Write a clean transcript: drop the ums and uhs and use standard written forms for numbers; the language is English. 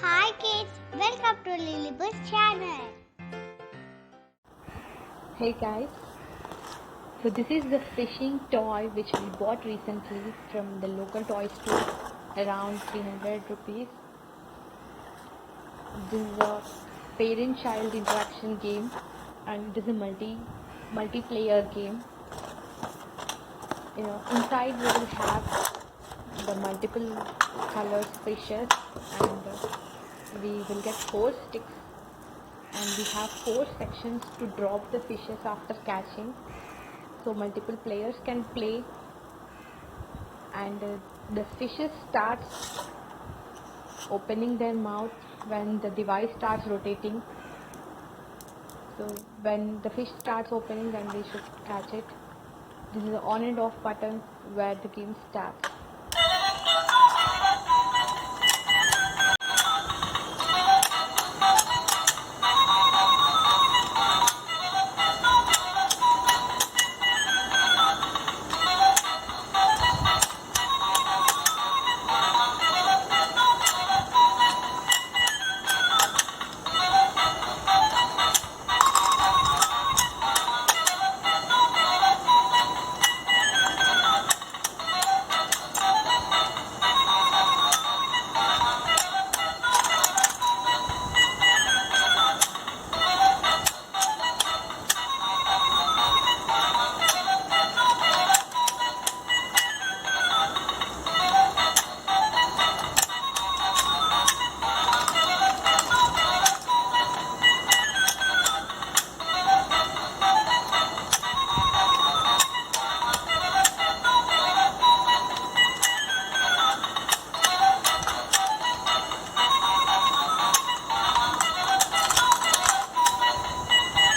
Hi kids, welcome to Lilliputs Channel. Hey guys, so this is the fishing toy which we bought recently from the local toy store, around 300 rupees. This is a parent-child interaction game and it is a multiplayer game. Inside we will have the multiple colors fishes and we will get 4 sticks and we have 4 sections to drop the fishes after catching. So multiple players can play and the fishes starts opening their mouth when the device starts rotating. So when the fish starts opening, then we should catch it. This is the on and off button where the game starts.